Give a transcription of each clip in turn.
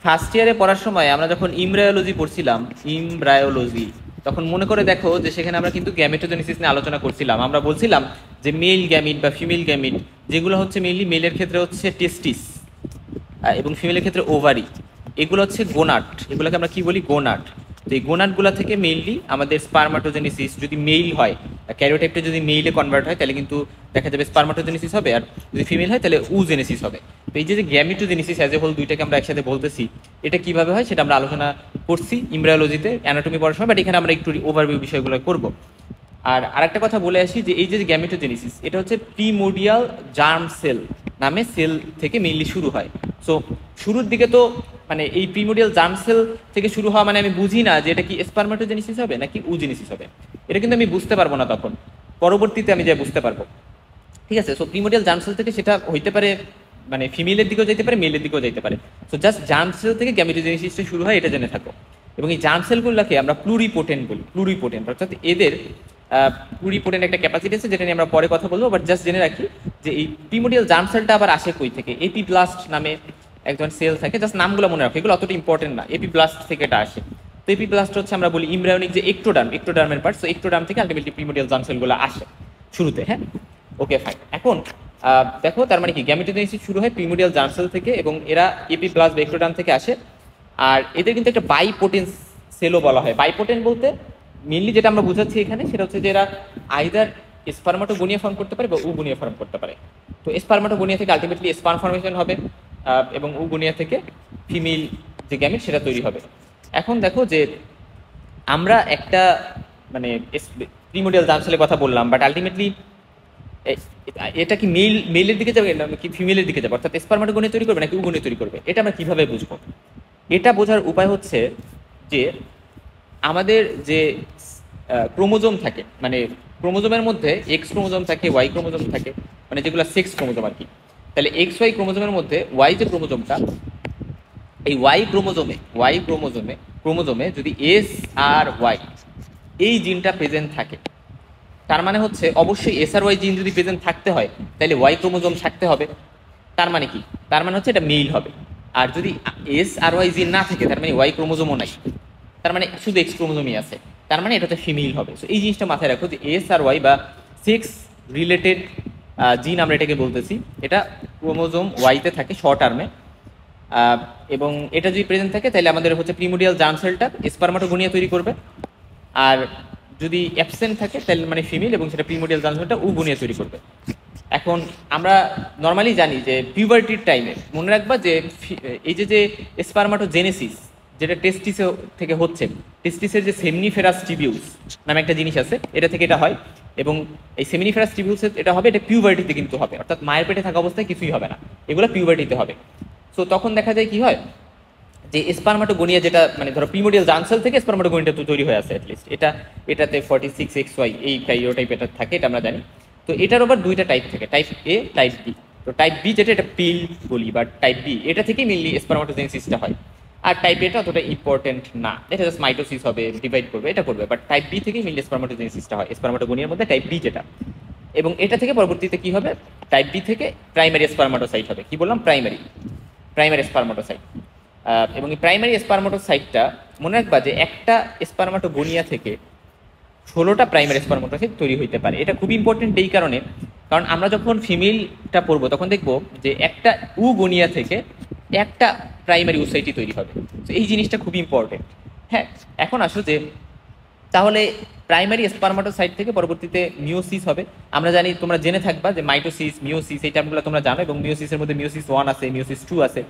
First ইয়ারে পড়ার সময় আমরা যখন ইমব্রায়োলজি পড়ছিলাম, ইমব্রায়োলজি, তখন মনে করে দেখো যে সেখানে আমরা কিন্তু গ্যামেটোজেনেসিস নিয়ে আলোচনা করছিলাম। আমরা বলছিলাম যে মেল গ্যামিট বা ফিমেল গ্যামিট, যেগুলো হচ্ছে মেইনলি মেলের ক্ষেত্রে হচ্ছে টেস্টিস এবং ফিমেলের ক্ষেত্রে ওভারি, এগুলো হচ্ছে গোনাট, এগুলোকে আমরা কি বলি গোনাট। তো এই গোনাটগুলো থেকে মেইনলি আমাদের স্পারমাটোজেনেসিস যদি মেইল হয়, ক্যারিওটাইপটা যদি মেইলে কনভার্ট হয় তাহলে কিন্তু দেখা যাবে স্পারমাটোজেনেসিস হবে, আর যদি ফিমেল হয় তাহলে উজেনেসিস হবে। তো এই যে গ্যামিটোজেনেসিস অ্যাজ এ হোল দুইটাকে আমরা একসাথে বলতেছি, এটা কিভাবে হয় সেটা আমরা আলোচনা করছি ইমব্রায়োলজিতে অ্যানাটমি পড়ার সময়, বাট এখানে আমরা একটু ওভারভিউ বিষয়গুলো করব। আর আরেকটা কথা বলে আসি যে এই যে গ্যামেটোজেনেসিস, এটা হচ্ছে প্রিমোডিয়াল জার্ম সেল নামে সেল থেকে মেইনলি শুরু হয়। সো শুরুর দিকে তো মানে এই প্রিমোডিয়াল জার্ম সেল থেকে শুরু হওয়া মানে আমি বুঝি না যে এটা কি স্পারমাটোজেনেসিস হবে নাকি উজেনেসিস হবে, এটা কিন্তু আমি বুঝতে পারবো না তখন, পরবর্তীতে আমি যা বুঝতে পারবো। ঠিক আছে, সো প্রিমোডিয়াল জার্ম সেল থেকে সেটা হইতে পারে মানে ফিমেলের দিকেও যেতে পারে, মেলের দিকেও যেতে পারে। সো জাস্ট জার্ম সেল থেকে গ্যামেটোজেনেসিসটা শুরু হয়, এটা জেনে থাকো। এবং এই জার্ম সেলগুলোকে আমরা প্লুরিপোটেন্ট বলি, প্লুরিপোটেন্ট অর্থাৎ এদের প্লুরিপোটেন্ট একটা ক্যাপাসিটি আছে, যেটা নিয়ে আমরা পরে কথা বলবো, বাট জাস্ট জেনে রাখি যে এই প্রিমোডিয়াল জার্ম সেলটা আবার আসে কই থেকে। এপিব্লাস্ট নামে একজন সেল থাকে, জাস্ট নামগুলো মনে রাখো, এগুলো অতটা ইম্পর্টেন্ট না। এপিব্লাস্ট থেকে এটা আসে। তো এপিব্লাস্ট হচ্ছে আমরা বলি ইমব্রায়োনিক যে এক্টোডার্ম, এক্টোডার্মের পার্ট। সো এক্টোডার্ম থেকে আলটিমেটলি প্রিমোডিয়াল জার্ম সেলগুলো আসে শুরুতে। হ্যাঁ, ওকে ফাইন। এখন দেখো তার মানে কি গ্যামেটোজেনেসিস শুরু হয় প্রিমোডিয়াল জার্ম সেল থেকে এবং এরা এপিব্লাস্ট বা এক্টোডার্ম থেকে আসে। আর এদের কিন্তু একটা বাইপোটেন্ট সেলও বলা হয়। বাইপোটেন্ট বলতে মেনলি যেটা আমরা বুঝাচ্ছি এখানে সেটা হচ্ছে যে এরা আইদার স্পারমাটোগোনিয়া ফর্ম করতে পারে বা উগোনিয়া ফর্ম করতে পারে। তো স্পারমাটোগোনিয়া থেকে আলটিমেটলি স্পার্ম ফর্মেশন হবে এবং উগোনিয়া থেকে ফিমেল যে গ্যামেট সেটা তৈরি হবে। এখন দেখো যে আমরা একটা মানে প্রিমোডিয়াল জার্ম সেলের কথা বললাম, বাট আলটিমেটলি এটা কি মেলের দিকে যাবে নাকি ফিমেলের দিকে যাবে, অর্থাৎ স্পারমাটোগোনিয়া তৈরি করবে নাকি উগোনিয়া তৈরি করবে, এটা আমরা কিভাবে বুঝবো? এটা বোঝার উপায় হচ্ছে যে আমাদের যে ক্রোমোজোম থাকে, মানে ক্রোমোজোমের মধ্যে এক্স ক্রোমোজোম থাকে, ওয়াই ক্রোমোজোম থাকে, মানে যেগুলো সেক্স ক্রোমোজোম আর কি। তাহলে এক্স ওয়াই ক্রোমোজোমের মধ্যে ওয়াই যে ক্রোমোজোমটা, এই ওয়াই ক্রোমোজোমে যদি এস আর ওয়াই এই জিনটা প্রেজেন্ট থাকে, তার মানে হচ্ছে অবশ্যই এস আর ওয়াই জিন যদি প্রেজেন্ট থাকতে হয় তাহলে ওয়াই ক্রোমোজোম থাকতে হবে। তার মানে কি? তার মানে হচ্ছে এটা মেইল হবে। আর যদি এস আর ওয়াই জিন না থাকে তার মানে ওয়াই ক্রোমোজোমও নাই, তার মানে শুধু এক্স ক্রোমোজোমই আছে, তার মানে এটা হচ্ছে ফিমেল হবে। সো এই জিনিসটা মাথায় রাখো যে এস আর ওয়াই বা সেক্স রিলেটেড জিন আমরা এটাকে বলতেছি, এটা ক্রোমোজোম ওয়াইতে থাকে শর্ট টার্মে। এবং এটা যদি প্রেজেন্ট থাকে তাহলে আমাদের হচ্ছে প্রিমোডিয়াল জার্ম সেলটা স্পারমাটোগোনিয়া তৈরি করবে। আর যদি অ্যাবসেন্ট থাকে তাহলে মানে ফিমেল, এবং সেটা প্রিমোডিয়াল জার্ম সেলটা উগোনিয়া তৈরি করবে। এখন আমরা নর্মালি জানি যে পিউবার্টির টাইমে মনে রাখবা যে এই যে স্পারমাটোজেনেসিস যেটা টেস্টিস থেকে হচ্ছে, টেস্টিসের যে সেমনিফেরাস টিবিউলস নামে একটা জিনিস আছে, এটা থেকে এটা হয়। এবং এই সেমিনিফেরাস টিবিউলস এটা হবে, এটা পিউবার্টিতে কিন্তু হবে, অর্থাৎ মায়ের পেটে থাকা অবস্থায় কিছুই হবে না, এগুলো পিউবার্টিতে হবে। সো তখন দেখা যায় কি হয় যে স্পারমাটোগোনিয়া যেটা মানে ধরো প্রিমোডিয়াল জার্ম সেল থেকে স্পারমাটোগোনিয়াটা তো তৈরি হয়ে আছে অ্যাটলিস্ট, এটাতে 46XY এই ক্যারিওটাইপ এটা থাকে, এটা আমরা জানি। তো এটার আবার দুইটা টাইপ থাকে, টাইপ এ, টাইপ বি। তো টাইপ বি যেটা এটা পিল বলি, বাট টাইপ বি এটা থেকেই মেনলি স্পারমাটোজেনেসিসটা হয়। আর টাইপ এটা অতটা ইম্পর্টেন্ট না, এটা জাস্ট মাইটোসিস হবে, ডিভাইড করবে, এটা করবে, বাট টাইপ বি থেকেই মেনলি স্পারমাটোজেনেসিসটা হয়, স্পারমাটোগোনিয়ার মধ্যে টাইপ বি যেটা। এবং এটা থেকে পরবর্তীতে কি হবে, টাইপ বি থেকে প্রাইমারি স্পারমাটোসাইট হবে। কি বললাম? প্রাইমারি স্পারমাটোসাইট। এবং এই প্রাইমারি স্পারমাটোসাইটটা মনে রাখবা যে একটা স্পারমাটোগোনিয়া থেকে 16টা প্রাইমারি স্পারমাটোসাইট তৈরি হইতে পারে। এটা খুব ইম্পর্টেন্ট এই কারণে, কারণ আমরা যখন ফিমেলটা পড়বো তখন দেখবো যে একটা উগোনিয়া থেকে একটা প্রাইমারি ওসাইটই তৈরি হবে। তো এই জিনিসটা খুব ইম্পর্টেন্ট। হ্যাঁ, এখন আসো যে তাহলে প্রাইমারি স্পারমাটোসাইট থেকে পরবর্তীতে মিওসিস হবে। আমরা জানি, তোমরা জেনে থাকবা যে মাইটোসিস, মিওসিস এই টার্মগুলো তোমরা জানো, এবং মিওসিসের মধ্যে মিওসিস 1 আছে, মিওসিস 2 আছে।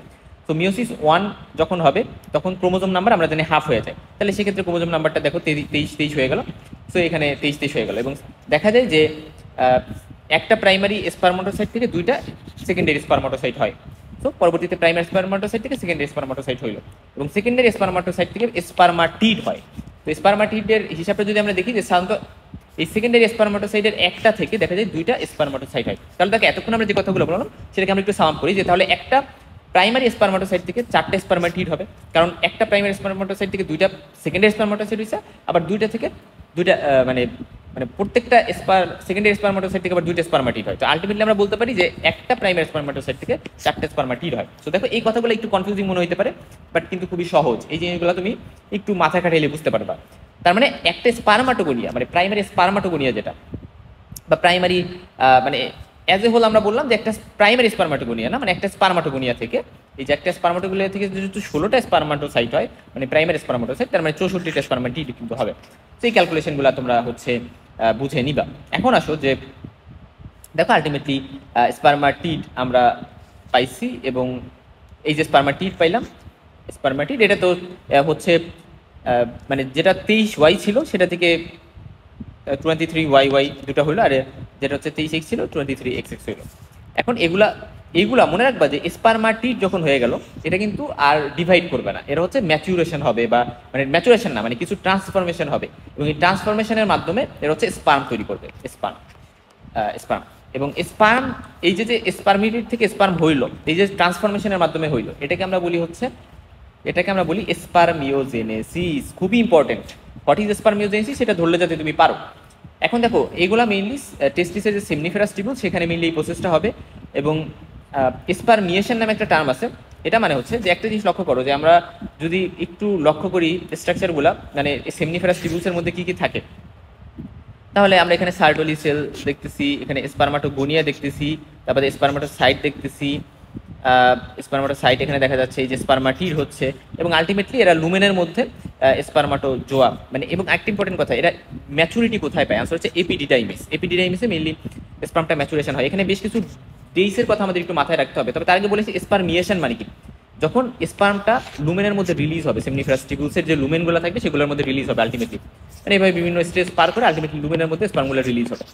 তো মিওসিস 1 যখন হবে তখন ক্রোমোজোম নাম্বার আমরা জানি হাফ হয়ে যায়, তাহলে সেক্ষেত্রে ক্রোমোজোম নাম্বারটা দেখো 23 হয়ে গেল। সো এখানে 23 হয়ে গেল, এবং দেখা যায় যে একটা প্রাইমারি স্পারমাটোসাইট থেকে দুইটা সেকেন্ডারি স্পারমাটোসাইট হয়। তো পরবর্তীতে প্রাইমারি স্পারমাটোসাইট থেকে সেকেন্ডারি স্পারমাটোসাইট হইল, এবং সেকেন্ডারি স্পারমাটোসাইট থেকে স্পারমাটিড হয়। তো স্পারমাটিডের হিসাবটা যদি আমরা দেখি যে সাধারণত এই সেকেন্ডারি স্পারমাটোসাইটের একটা থেকে দেখা যায় দুইটা স্পারমাটোসাইট হয়। তাহলে তাকে এতক্ষণ আমরা যে কথাগুলো বললাম সেটাকে আমরা একটু সাম আপ করি, যে তাহলে একটা প্রাইমারি স্পারমাটোসাইট থেকে 4টা স্পারমাটিড হবে, কারণ একটা প্রাইমারি স্পারমাটোসাইট থেকে দুইটা সেকেন্ডারি স্পারমাটোসাইট হয়েছে, আবার দুইটা থেকে দুইটা মানে মানে প্রত্যেকটা সেকেন্ডারি স্পারমাটোসাইট থেকে আবার 2টা স্পারমাটিড হয়। তো আলটিমেটলি আমরা বলতে পারি যে একটা প্রাইমারি স্পারমাটোসাইট থেকে 4টা স্পারমাটিড হয়। তো দেখো এই কথাগুলো একটু কনফিউজিং মনে হতে পারে, বাট কিন্তু খুবই সহজ। এই জিনিসগুলো তুমি একটু মাথা খাটাইলে বুঝতে পারবা। তার মানে একটা স্পারমাটোগোনিয়া মানে প্রাইমারি স্পারমাটোগোনিয়া যেটা বা প্রাইমারি মানে অ্যাজ এ হোল আমরা বললাম যে একটা প্রাইমারি স্পারমাটোগোনিয়া না, মানে একটা স্পারমাটোগোনিয়া থেকে এই যে একটা স্পারমাটোগোনিয়া থেকে যদি 16টা স্পারমাটোসাইট হয় মানে প্রাইমারি স্পারমাটোসাইট, তার মানে 64টা স্পারমাটিড কিন্তু হবে। সেই ক্যালকুলেশনগুলো তোমরা হচ্ছে বুঝে নিবা। এখন আসো যে দেখো আলটিমেটলি স্পারমাটিড আমরা পাইছি, এবং এই যে স্পারমাটিড পাইলাম, স্পারমাটিড এটা তো হচ্ছে মানে যেটা 23Y ছিল সেটা থেকে 23YY দুটো হলো, আর যেটা হচ্ছে 23X ছিল 23XX হলো। এখন এইগুলা মনে রাখবা যে স্পারমাটিড যখন হয়ে গেল এটা কিন্তু আর ডিভাইড করবে না, এটা হচ্ছে ম্যাচুরেশন হবে, বা মানে ম্যাচুরেশন না মানে কিছু ট্রান্সফরমেশন হবে, এবং এই ট্রান্সফরমেশনের মাধ্যমে এটা হচ্ছে স্পার্ম তৈরি করবে। স্পার্ম এবং স্পার্ম এই যে স্পারমিটিড থেকে স্পার্ম হইলো, এই যে ট্রান্সফরমেশনের মাধ্যমে হইলো, এটাকে আমরা বলি স্পারমিওজেনেসিস। খুবই ইম্পর্টেন্ট। হোয়াট ইজ স্পারমিওজেনেসিস সেটা ধরলে যাতে তুমি পারো। এখন দেখো এগুলা মেইনলি টেস্টিসের যে সেমনিফেরাস টিউবুল সেখানে মেইনলি এই প্রসেসটা হবে, এবং স্পারমিয়েশন নামে একটা টার্ম আছে। এটা মানে হচ্ছে যে একটা জিনিস লক্ষ্য করো যে আমরা যদি একটু লক্ষ্য করি স্ট্রাকচারগুলা মানে সেমনিফেরাস টিউবুলসের মধ্যে কি কি থাকে, তাহলে আমরা এখানে সার্টোলি সেল দেখতেছি, এখানে স্পারমাটোগোনিয়া দেখতেছি, তারপরে স্পারমাটোসাইট দেখতেছি, স্পারমাটোসাইট এখানে দেখা যাচ্ছে এই যে স্পারমাটিড হচ্ছে, এবং আলটিমেটলি এরা লুমেনের মধ্যে স্পারমাটোজোয়া মানে। এবং একটা ইম্পর্টেন্ট কথা, এরা ম্যাচুরিটি কোথায় পায়? আনসার হচ্ছে এপিডিডাইমিস। এপিডিডাইমিসে মেইনলি স্পার্মটা ম্যাচুরেশন হয়। এখানে বেশ কিছু ডেইসের কথা আমাদের একটু মাথায় রাখতে হবে। তবে তার আগে বলেছি স্পারমিয়েশন মানে কি, যখন স্পার্মটা লুমেনের মধ্যে রিলিজ হবে, সেমনিফেরাস টিউবুলসের যে লুমেনগুলো থাকবে সেগুলোর মধ্যে রিলিজ হবে আলটিমেটলি, মানে এভাবে বিভিন্ন স্টেজ পার করে আলটিমেটলি লুমেনের মধ্যে স্পার্মগুলো রিলিজ হবে।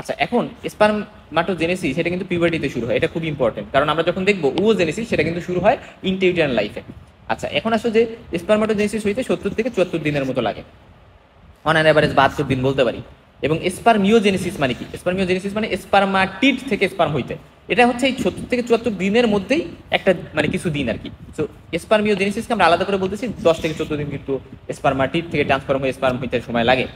আচ্ছা, এখন স্পারমাটোজেনেসিস সেটা কিন্তু পিউবার্টিতে শুরু হয়। এটা খুব ইম্পর্টেন্ট, কারণ আমরা যখন দেখবো ওজেনেসিস সেটা কিন্তু শুরু হয় ইনটিউটারাল লাইফে। আচ্ছা, এখন আসো যে স্পারমাটোজেনেসিস হইতে 70 থেকে 74 দিনের মতো লাগে, অন অ্যান অ্যাভারেজ 72 দিন বলতে পারি। এবং স্পারমিওজেনেসিস মানে কি? স্পারমিওজেনেসিস মানে স্পারমাটিড থেকে স্পার্ম হইতে, এটা হচ্ছে এই 70 থেকে 74 দিনের মধ্যেই একটা মানে কিছু দিন আর কি। সো স্পারমিওজেনেসিসকে আমরা আলাদা করে বলতেছি 10 থেকে 14 দিন কিন্তু স্পারমাটিড থেকে ট্রান্সফর্ম হয়ে স্পার্ম হইতে সময় লাগে।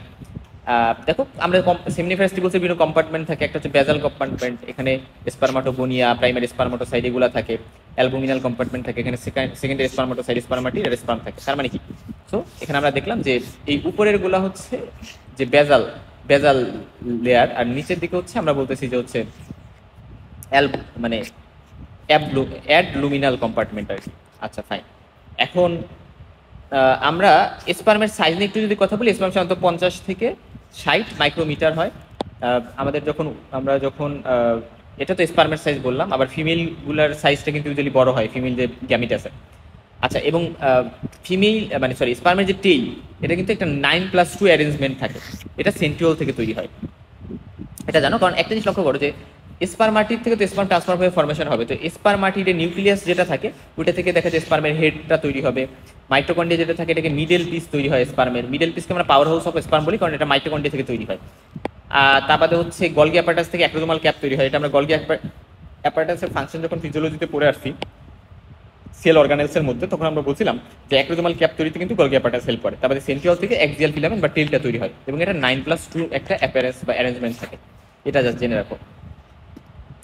দেখো আমরা সেমনিফেরাস টিউবুলসের বিভিন্ন কম্পার্টমেন্ট থাকে, একটা হচ্ছে বেজাল কম্পার্টমেন্ট, এখানে স্পারমাটোগোনিয়া প্রাইমারি স্পারমাটোসাইট এগুলো থাকে, অ্যালবুমিনাল কম্পার্টমেন্ট থাকে, এখানে সেকেন্ডারি স্পারমাটোসাইট স্পারমাটিড আর স্পার্ম থাকে। তার মানে কি? সো এখানে আমরা দেখলাম যে এই উপরের গুলা হচ্ছে যে বেজাল লেয়ার, আর নিচের দিকে হচ্ছে আমরা বলতেছি যে হচ্ছে মানে অ্যাডলুমিনাল কম্পার্টমেন্ট আর কি। আচ্ছা ফাইন। এখন আমরা স্পার্মের সাইজ নিয়ে একটু যদি কথা বলি, স্পার্ম সাধারণত 50 থেকে 60 মাইক্রোমিটার হয়। আমাদের আমরা যখন এটা তো স্পার্মের সাইজ বললাম, আবার ফিমেল গুলার সাইজটা কিন্তু ইউজুয়ালি বড় হয়, ফিমেল যে গ্যামিট আছে। আচ্ছা, এবং স্পার্মের যে টেইল এটা কিন্তু একটা 9+2 অ্যারেঞ্জমেন্ট থাকে, এটা সেন্ট্রিওল থেকে তৈরি হয়, এটা জানো। কারণ একটা জিনিস লক্ষ্য করো যে স্পারমাটিড থেকে তো স্পার্ম ট্রান্সফার হয়ে ফর্মেশন হবে, তো স্পারমাটিডের নিউক্লিয়াস যেটা থাকে ওইটা থেকে দেখা যায় স্পার্মের হেডটা তৈরি হবে। মাইটোকন্ড্রিয়া যেটা থাকে এটাকে মিডল পিস তৈরি হয়, স্পার্মের মিডল পিসকে আমরা পাওয়ার হাউস অফ স্পার্ম বলি, কারণ এটা মাইটোকন্ড্রিয়া থেকে তৈরি হয়। তার বাদে হচ্ছে গলগি অ্যাপারাটাস থেকে অ্যাক্রোজোমাল ক্যাপ তৈরি হয়, এটা আমরা গলগি অ্যাপারাটাসের ফাংশন যখন ফিজিওলজিতে পড়ে আসছি সেল অর্গানেলসের মধ্যে, তখন আমরা বলছিলাম যে অ্যাক্রোজোমাল ক্যাপ তৈরিতে কিন্তু গলগি অ্যাপারাটাস হেল্প করে। তারপরে সেন্ট্রিওল থেকে এক্সিয়াল ফিলামেন্ট বা টেলটা তৈরি হয়, এবং এটা 9+2 একটা অ্যাপারেন্স বা অ্যারেঞ্জমেন্ট থাকে, এটা জাস্ট জেনে রাখো।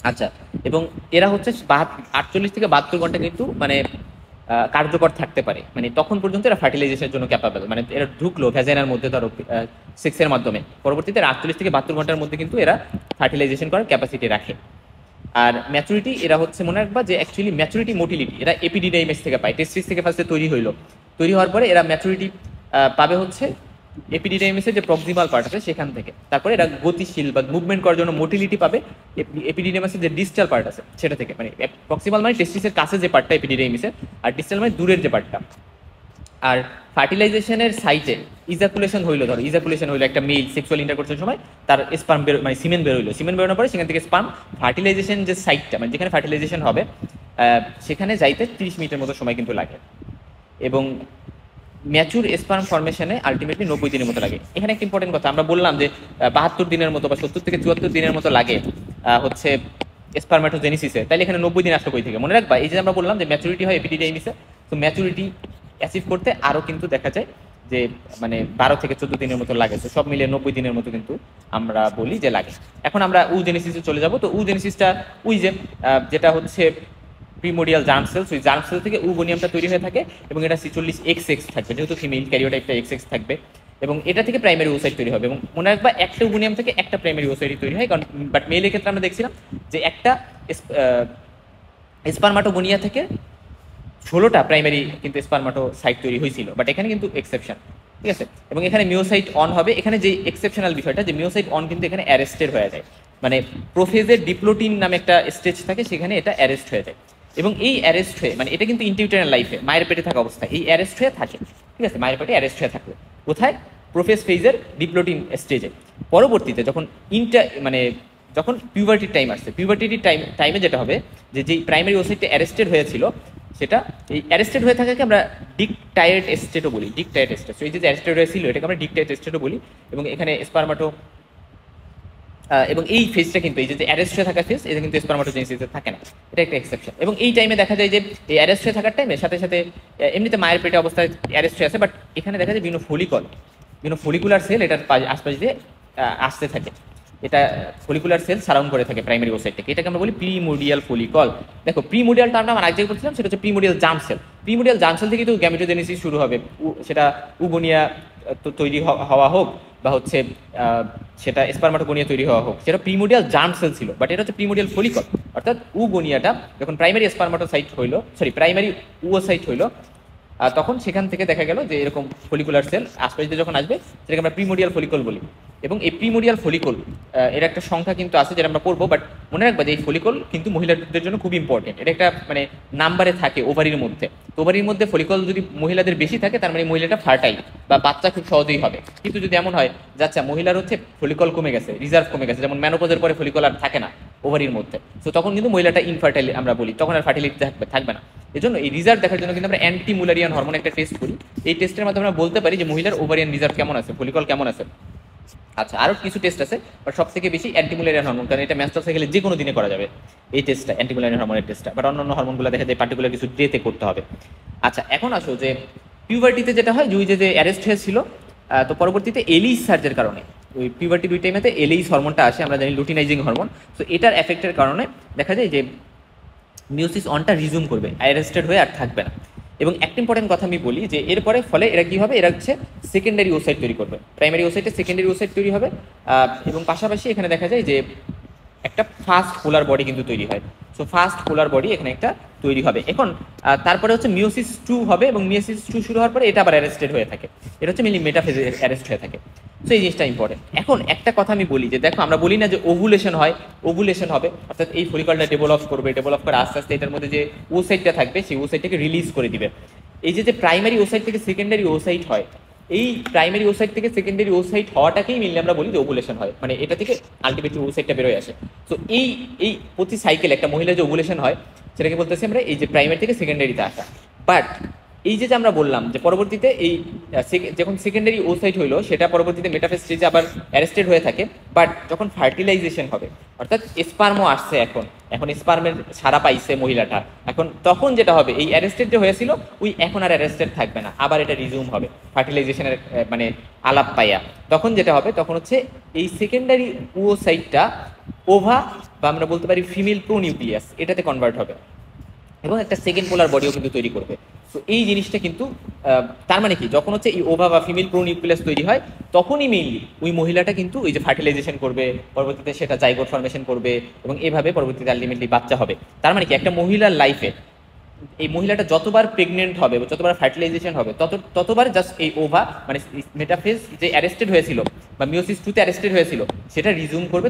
আচ্ছা, এবং এরা হচ্ছে 48 থেকে 72 ঘন্টা কিন্তু মানে কার্যকর থাকতে পারে, মানে তখন পর্যন্ত এরা ফার্টিলাইজেশনের জন্য ক্যাপাবল। মানে এরা ঢুকলো ভ্যাজাইনার মধ্যে ধরো সেক্সের মাধ্যমে, পরবর্তীতে 48 থেকে 72 ঘন্টার মধ্যে কিন্তু এরা ফার্টিলাইজেশন করার ক্যাপাসিটি রাখে। আর ম্যাচুরিটি এরা হচ্ছে মনে রাখবা যে অ্যাকচুয়ালি ম্যাচুরিটি মোটিলিটি এরা এপিডিডাইমাস থেকে পায়, টেস্টিস থেকে ফার্স্টে তৈরি হওয়ার পরে এরা ম্যাচুরিটি পাবে হচ্ছে এপিডিডাইমাসের যে প্রক্সিমাল পার্ট আছে সেখান থেকে। তারপরে এরা গতিশীল বা মুভমেন্ট করার জন্য মোটিলিটি পাবে এপিডিডাইমাসের যে ডিস্টাল পার্ট আছে সেটা থেকে। মানে প্রক্সিমাল মানে টেস্টিসের কাছে যে পার্টটা এপিডিডাইমাসের, আর ডিস্টাল মানে দূরের যে পার্টটা। আর ফার্টিলাইজেশনের সাইটে ইজাকুলেশন হইলো, ধরো ইজাকুলেশন হইলো একটা মেল সেক্সুয়াল ইন্টারকোর্সের সময় তার স্পার্ম মানে সিমেন বেরোইলো, সিমেন বেরোনোর পরে সেখান থেকে স্পার্ম ফার্টিলাইজেশন যে সাইটটা মানে যেখানে ফার্টিলাইজেশন হবে সেখানে যাইতে 30 মিনিটের মতো সময় কিন্তু লাগে, এবং ম্যাচুর স্পার্ম ফর্মেশনে আলটিমেটলি 90 দিনের মতো লাগে। এখানে একটা ইম্পর্টেন্ট কথা, আমরা বললাম যে 72 দিনের মতো বা 70 থেকে 74 দিনের মতো লাগে হচ্ছে স্পারমাটোজেনেসিসে, তাহলে এখানে 90 দিন আসলো কই থেকে? মনে রাখবা এই যে আমরা বললাম যে ম্যাচুরিটি হয় এপিডিডাইমিসে, তো ম্যাচুরিটি অ্যাচিভ করতে আরও কিন্তু দেখা যায় যে মানে 12 থেকে 14 দিনের মতো লাগে, তো সব মিলিয়ে 90 দিনের মতো কিন্তু আমরা বলি যে লাগে। এখন আমরা উজেনেসিসে চলে যাব। তো উজেনেসিসটা ওই যে যেটা হচ্ছে প্রিমোডিয়াল জার্ম সেলস, ওই জার্ম সেল থেকে উগোনিয়ামটা তৈরি হয়ে থাকে এবং এটা 46XX থাকবে, যেহেতু ফিমেল ক্যারিওটাইপটা XX থাকবে, এবং এটা থেকে প্রাইমারি ওসাইট তৈরি হবে। এবং মনে রাখবা একটা উগোনিয়াম থেকে একটা প্রাইমারি ওসাইট তৈরি হয়, কারণ বাট মেলের ক্ষেত্রে আমরা দেখছিলাম যে একটা স্পারমাটোগোনিয়া থেকে 16টা প্রাইমারি কিন্তু স্পারমাটোসাইট তৈরি হয়েছিল, বাট এখানে কিন্তু এক্সেপশন, ঠিক আছে। এবং এখানে মিওসাইট অন হবে। এখানে যে এক্সেপশনাল বিষয়টা যে মিওসাইট অন কিন্তু এখানে অ্যারেস্টেড হয়ে যায়, মানে প্রোফেজের ডিপ্লোটিন নামে একটা স্টেজ থাকে, সেখানে এটা অ্যারেস্ট হয়ে যায়। এবং এই অ্যারেস্ট হয়ে মানে এটা কিন্তু ইন্টিউটারাল লাইফে মায়ের পেটে থাকা অবস্থায় এই অ্যারেস্ট হয়ে থাকে, ঠিক আছে, মায়ের পেটে অ্যারেস্ট হয়ে থাকবে কোথায়, প্রোফেজ ফেজের ডিপ্লোটিন স্টেজে। পরবর্তীতে যখন মানে যখন পিউবার্টির টাইম আসছে, পিউবার্টির টাইমে যেটা হবে যে যেই প্রাইমারি ওসাইটটা অ্যারেস্টেড হয়েছিল সেটা এই অ্যারেস্টেড হয়ে থাকাকে আমরা ডিকটায়ার্ড স্টেটও বলি, ডিকটায়ার্ড স্টেট। এই যে অ্যারেস্টেড হয়েছিল এটাকে আমরা ডিকটায়ার্ড স্টেটও বলি। এবং এখানে স্পারমাটো এবং এই ফেজটা কিন্তু এই যে অ্যারেস্ট হয়ে থাকা ফেজ, এটা কিন্তু স্পারমাটোজেনেসিসে থাকে না, এটা একটা এক্সেপশন। এবং এই টাইমে দেখা যায় যে এই অ্যারেস্ট হয়ে থাকার টাইমে সাথে সাথে এমনিতে মায়ের পেটে অবস্থায় অ্যারেস্ট হয়ে আছে, বাট এখানে দেখা যায় বিভিন্ন ফলিকুলার সেল এটার আশপাশ দিয়ে আসতে থাকে, এটা ফলিকুলার সেল সারাউন্ড করে থাকে প্রাইমারি ওসাইটটাকে, এটাকে আমরা বলি প্রিমোডিয়াল ফলিকল। দেখো প্রিমোডিয়াল টার্মটা আমরা আগে বলছিলাম, সেটা হচ্ছে primordial germ sell. Primordial germ sell থেকে তো গ্যামেটোজেনেসিস শুরু হবে, সেটা উগোনিয়া তৈরি হওয়া হোক বা হচ্ছে সেটা স্পারমাটোগোনিয়া তৈরি হওয়া হোক, সেটা প্রিমোডিয়াল জার্ম সেল ছিল, বাট এটা হচ্ছে প্রিমোডিয়াল ফলিকল। অর্থাৎ উগোনিয়াটা যখন প্রাইমারি স্পারমাটোসাইট হইলো, প্রাইমারি উওসাইট হইলো, তখন সেখান থেকে দেখা গেল যে এরকম ফলিকুলার সেল আশপাশ দিয়ে যখন আসবে সেটাকে আমরা প্রিমোডিয়াল ফলিকল বলি। এবং এই প্রিমোডিয়াল ফলিকল এর একটা সংখ্যা কিন্তু আছে যেটা আমরা পড়বো, বাট মনে রাখবা যে এই ফলিকল কিন্তু মহিলাদের জন্য খুব ইম্পর্টেন্ট, এটা একটা মানে নাম্বারে থাকে ওভারির মধ্যে। তো ওভারির মধ্যে ফলিকল যদি মহিলাদের বেশি থাকে তার মানে মহিলাটা ফার্টাইল বা বাচ্চা খুব সহজেই হবে। কিন্তু যদি এমন হয় যাচ্ছে মহিলার হচ্ছে ফলিকল কমে গেছে, রিজার্ভ কমে গেছে, যেমন মেনোপজের পরে ফলিকল আর থাকে না ওভারির মধ্যে, তো তখন কিন্তু মহিলাটা ইনফার্টাইল আমরা বলি, তখন আর ফার্টিলিটি থাকবে না। এজন্য এই রিজার্ভ দেখার জন্য কিন্তু আমরা অ্যান্টি মুলারিয়ান হরমোন একটা টেস্ট করি। এই টেস্টের মাধ্যমে আমরা বলতে পারি যে মহিলার ওভারিয়ান রিজার্ভ কেমন আছে, ফলিকল কেমন আছে। আচ্ছা, আরও কিছু টেস্ট আছে, বাট সব থেকে বেশি অ্যান্টিমুলারিয়ান হরমোন, কারণ এটা মেনস্ট্রাল সাইকেলে যে কোনো দিনে করা যাবে এই টেস্টটা, অ্যান্টিমুলারিয়ান হরমোনের টেস্টটা, বাট অন্যান্য হরমোনগুলো দেখা যায় পার্টিকুলার কিছু ডেতে করতে হবে। আচ্ছা, এখন আসো যে পিউবার্টিতে যেটা হয়, যে অ্যারেস্ট হয়েছিল, তো পরবর্তীতে এলিস সার্জের কারণে ওই পিউবার্টি 2 টাইমেতে এলিস হরমোনটা আসে, আমরা জানি লুটিনাইজিং হরমোন। তো এটার এফেক্টের কারণে দেখা যায় যে মিওসিস অনটা রিজুম করবে, অ্যারেস্টেড হয়ে আর থাকবে না। এবং একটা ইম্পর্টেন্ট কথা আমি বলি যে এরপরে ফলে এরা কি হবে, এরা হচ্ছে সেকেন্ডারি ওসাইট তৈরি করবে, প্রাইমারি ওসাইটে সেকেন্ডারি ওসাইট তৈরি হবে। এবং পাশাপাশি এখানে দেখা যায় যে একটা ফাস্ট পোলার বডি কিন্তু তৈরি হয়। সো ফাস্ট পোলার বডি এখানে একটা তৈরি হবে। এখন তারপরে হচ্ছে মিওসিস 2 হবে, এবং মিওসিস 2 শুরু হওয়ার পরে এটা আবার অ্যারেস্টেড হয়ে থাকে, এটা হচ্ছে মেনলি মেটাফেজে অ্যারেস্ট হয়ে থাকে। সো এই জিনিসটা ইম্পর্টেন্ট। এখন একটা কথা আমি বলি যে দেখো আমরা বলি না যে ওভুলেশন হয়, ওভুলেশন হবে, অর্থাৎ এই ফলিকলটা ডেভেলপ করে আস্তে আস্তে এটার মধ্যে যে ওসাইটটা থাকবে সেই ওসাইটটাকে রিলিজ করে দিবে। এই যে প্রাইমারি ওসাইট থেকে সেকেন্ডারি ওসাইট হয়, এই প্রাইমারি ওসাইট থেকে সেকেন্ডারি ওসাইট হওয়াটাকেই মিললে আমরা বলি যে ওভুলেশন হয়, মানে এটা থেকে আলটিমেটলি ওসাইটটা বেরোয় আসে। তো এই প্রতি সাইকেল একটা মহিলা যে ওভুলেশন হয় সেটাকে বলতেছি আমরা এই যে প্রাইমারি থেকে সেকেন্ডারিতে আসা। বাট এই যে আমরা বললাম যে পরবর্তীতে এই যখন সেকেন্ডারি ওসাইট হইলো সেটা পরবর্তীতে মেটাফেজ স্টেজে আবার অ্যারেস্টেড হয়ে থাকে, বাট যখন ফার্টিলাইজেশন হবে অর্থাৎ স্পার্মও আসছে, এখন স্পার্মের সারা পাইছে মহিলাটা, এখন তখন যেটা হবে এই অ্যারেস্টেড যে হয়েছিল ওই এখন আর অ্যারেস্টেড থাকবে না, আবার এটা রিজিউম হবে ফার্টিলাইজেশনের মানে আলাপ পাইয়া। তখন যেটা হবে তখন হচ্ছে এই সেকেন্ডারি ওসাইটটা ওভা বা আমরা বলতে পারি ফিমেল প্রোনিউক্লিয়াস এটাতে কনভার্ট হবে এবং একটা সেকেন্ড পোলার বডিও কিন্তু তৈরি করবে। তো এই জিনিসটা কিন্তু তার মানে কি, যখন হচ্ছে এই ওভা বা ফিমেল প্রোনিউক্লিয়াস তৈরি হয় তখনই মেইনলি ওই মহিলাটা কিন্তু ওই যে ফার্টিলাইজেশন করবে, পরবর্তীতে সেটা জাইগোট ফর্মেশন করবে এবং এভাবে পরবর্তীতে আলটিমেটলি বাচ্চা হবে। তার মানে কি একটা মহিলার লাইফে এই মহিলাটা যতবার প্রেগনেন্ট হবে বা যতবার ফার্টিলাইজেশন হবে ততবার জাস্ট এই ওভা মানে মেটাফেজ যে অ্যারেস্টেড হয়েছিল বা মিওসিস 2 তে অ্যারেস্টেড হয়েছিল সেটা রিজুম করবে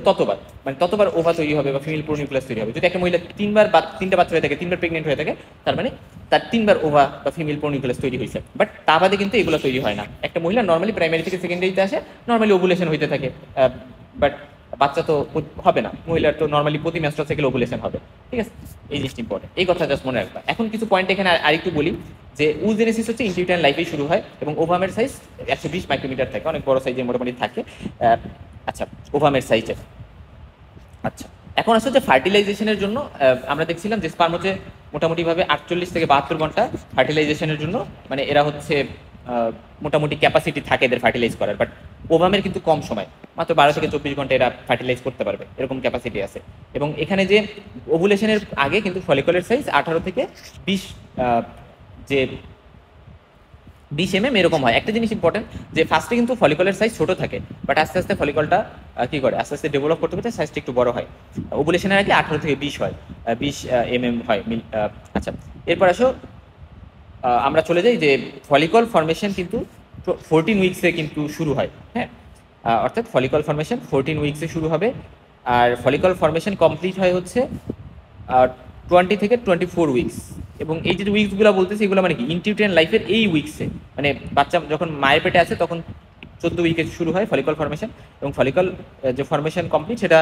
ততবার ওভা তৈরি হবে বা ফিমেল প্রোনিউক্লিয়াস তৈরি হবে। যদি একটা মহিলা 3টা বাচ্চা হয়ে থাকে, 3বার প্রেগনেন্ট হয়ে থাকে, তার মানে তার 3বার ওভা বা ফিমেল প্রোনিউক্লিয়াস তৈরি হয়েছে। বাট তা বাদে কিন্তু এগুলো তৈরি হয় না। একটা মহিলা নর্মালি প্রাইমারি থেকে সেকেন্ডারিতে আসে, নর্মালি ওভুলেশন হইতে থাকে, বাট বাচ্চা তো হবে না, মহিলার তো নর্মালি প্রতি মেনস্ট্রাল সাইকেল ওভুলেশন হবে। ঠিক আছে, এই জিনিসটা ইম্পর্টেন্ট, এই কথা জাস্ট মনে রাখবা। এখন কিছু পয়েন্ট এখানে আরেকটু বলি যে উজেনেসিস হচ্ছে ইনটিউটাইন লাইফেই শুরু হয় এবং ওভামের সাইজ 120 মাইক্রোমিটার থাকে, অনেক বড় সাইজের মোটামুটি থাকে। আচ্ছা, ওভামের সাইজে। আচ্ছা, এখন আসলে যে ফার্টিলাইজেশনের জন্য আমরা দেখছিলাম যে স্পার্ম হচ্ছে মোটামুটিভাবে 48 থেকে 72 ঘন্টা ফার্টিলাইজেশনের জন্য, মানে এরা হচ্ছে মোটামুটি ক্যাপাসিটি থাকে এদের ফার্টিলাইজ করার, বাট ওভামের কিন্তু কম সময়, মাত্র 12 থেকে 24 ঘন্টা এরা ফার্টিলাইজ করতে পারবে, এরকম ক্যাপাসিটি আছে। এবং এখানে যে ওভুলেশনের আগে কিন্তু ফলিকলের সাইজ 18 থেকে 20 যে 20 mm এরকম হয়। একটা জিনিস ইম্পর্টেন্ট, যে ফার্স্টে কিন্তু ফলিকলের সাইজ ছোট থাকে, বাট আস্তে আস্তে ফলিকলটা কি করে, আস্তে আস্তে ডেভেলপ করতে করতে সাইজটা একটু বড় হয়। ওভুলেশনের আগে 18 থেকে 20 হয়, 20 mm হয়। আচ্ছা, এরপর আসো আমরা চলে যাই যে ফলিকল ফর্মেশন কিন্তু 14 উইকসে কিন্তু শুরু হয়। হ্যাঁ, অর্থাৎ ফলিকল ফর্মেশন 14 উইকসে শুরু হবে, আর ফলিকল ফর্মেশন কমপ্লিট হয় হচ্ছে 20 থেকে 24 উইকস। এবং এই যে উইকসগুলো বলতেছি, এগুলো মানে কি ইনটিউট্রিয়ান লাইফের এই উইকসে, মানে বাচ্চা যখন মায়ের পেটে আছে তখন 14 উইকে শুরু হয় ফলিকল ফর্মেশন, এবং ফলিকল যে ফর্মেশন কমপ্লিট সেটা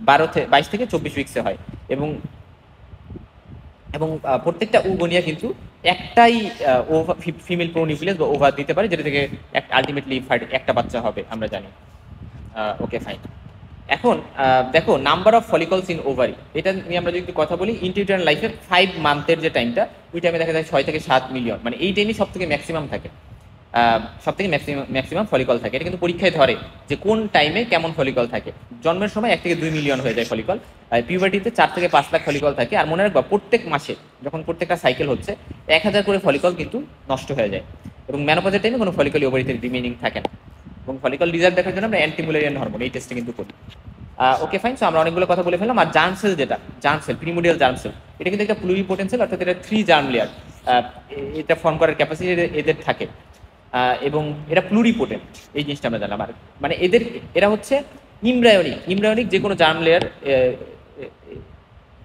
22 থেকে 24 উইকসে হয়। এবং এবং প্রত্যেকটা উগনিয়া কিন্তু একটাই ফিমেল প্রোনিউক্লিয়াস বা ওভার দিতে পারে, যেটা থেকে আলটিমেটলি একটা বাচ্চা হবে, আমরা জানি। ওকে, ফাইন। এখন দেখো number of follicles in ovary, এটা নিয়ে আমরা যদি একটু কথা বলি। ইনটিউট্রাইন লাইফে 5 মান্থের যে টাইমটা, ওই টাইমে দেখা যায় 6 থেকে 7 মিলিয়ন, মানে এই টাইমই সব থেকে ম্যাক্সিমাম থাকে, সব থেকে ম্যাক্সিমাম ফলিকল থাকে। এটা কিন্তু পরীক্ষায় ধরে যে কোন টাইমে কেমন ফলিকল থাকে। জন্মের সময় 1 থেকে 2 মিলিয়ন হয়ে যায় ফলিকল, পিউবার্টিতে 4 থেকে 5 লাখ ফলিকল থাকে। আর মনে রাখবা, প্রত্যেক মাসে যখন প্রত্যেকটা সাইকেল হচ্ছে 1000 করে ফলিকল কিন্তু নষ্ট হয়ে যায়। এবং ম্যানোপজের টাইমে কোনো ফলিকল ওভারিতে রিমেইনিং থাকে না। এবং ফলিকল রিজার্ভ দেখার জন্য আমরা অ্যান্টিমুলেরিয়ান হরমোন এই টেস্টে কিন্তু করি। ওকে, ফাইন। সো আমরা অনেকগুলো কথা বলে ফেললাম। আর জার্ম সেল, যেটা germ sell, primordial germ sell, এটা কিন্তু একটা প্লুরিপোটেন্সিয়াল, অর্থাৎ এটা 3 জার্ম লেয়ার এটা ফর্ম করার ক্যাপাসিটি এদের থাকে। এবং এরা প্লুরিপোটেন্ট, এই জিনিসটা আমরা জানলাম। আর মানে এরা হচ্ছে ইমব্রায়োনিক যে কোনো জার্ম লেয়ার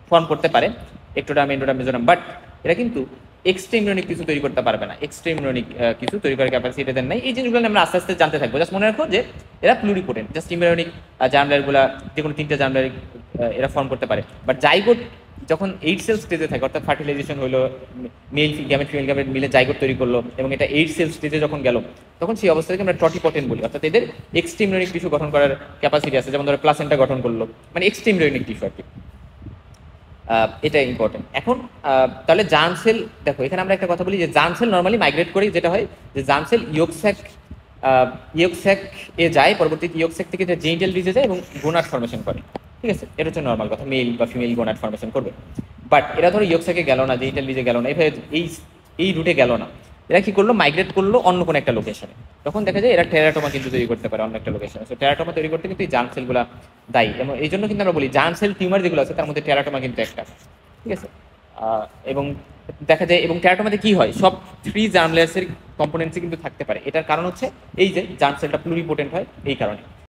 ফর্ম করতে পারে, একটোডার্ম, এন্ডোডার্ম, মেসোডার্ম, বাট এরা কিন্তু এক্সট্রা ইমব্রায়োনিক কিছু তৈরি করতে পারবে না। এক্সট্রা ইমব্রায়োনিক কিছু তৈরি করার ক্যাপাসিটি এদের নাই। এই জিনিসগুলো আমরা আস্তে আস্তে জানতে থাকবো। জাস্ট মনে রাখো যে এরা প্লুরিপোটেন্ট, জাস্ট ইমব্রায়োনিক জার্ম লেয়ারগুলো যে কোনো 3টে জার্ম লেয়ার এরা ফর্ম করতে পারে। বাট জাইগোট যখন 8 সেল স্টেজে থাকে, অর্থাৎ ফার্টিলাইজেশন হলো, মেল গ্যামেট ফিমেল গ্যামেট মিলে জাইগোট তৈরি করলো, এবং এটা 8 সেল স্টেজে যখন গেল, তখন সেই অবস্থাকে আমরা টটিপটেন্ট বলি। অর্থাৎ এদের এক্সট্রা ইমব্রায়োনিক টিস্যু গঠন করার ক্যাপাসিটি আছে, যেমন ধরো প্লাসেন্টা গঠন করলো, মানে এক্সট্রা ইমব্রায়োনিক টিস্যু আর কি। এটা ইম্পর্টেন্ট। এখন তাহলে জার্ম সেল, দেখো এখানে আমরা একটা কথা বলি যে জার্ম সেল নর্মালি মাইগ্রেট করে, যেটা হয় যে জার্ম সেল ইয়োগস্যাক এ যায়, পরবর্তীতে ইয়োগস্যাক থেকে জেনিটাল রিজে যায় এবং গোনাড ফর্মেশন করে। ঠিক আছে, এটা হচ্ছে নর্মাল কথা, মেল বা ফিমেল গোনাড ফর্মেশন করবে। বাট এরা ধরো ইয়োগস্যাকে গেল না, জেনিটাল রিজে গেল না, এভাবে এই রুটে গেল না, এরা কি করলো, মাইগ্রেট করলো অন্য কোনো একটা লোকেশনে। তখন দেখা যায় এরা টেরাটোমা কিন্তু তৈরি করতে পারে অন্য একটা লোকেশনে। সো টেরাটোমা তৈরি করতে কিন্তু এই জার্ম সেলগুলো দায়ী। এবং এই জন্য কিন্তু আমরা বলি জার্ম সেল টিউমার যেগুলো আছে তার মধ্যে টেরাটোমা কিন্তু একটা। ঠিক আছে, এবং দেখা যায়, এবং টেরাটোমাতে কি হয়, সব 3 জার্ম লেয়ার্সের কম্পোনেন্টসই কিন্তু থাকতে পারে। এটার কারণ হচ্ছে এই যে জার্ম সেলটা প্লুরিপোটেন্ট হয় এই কারণে।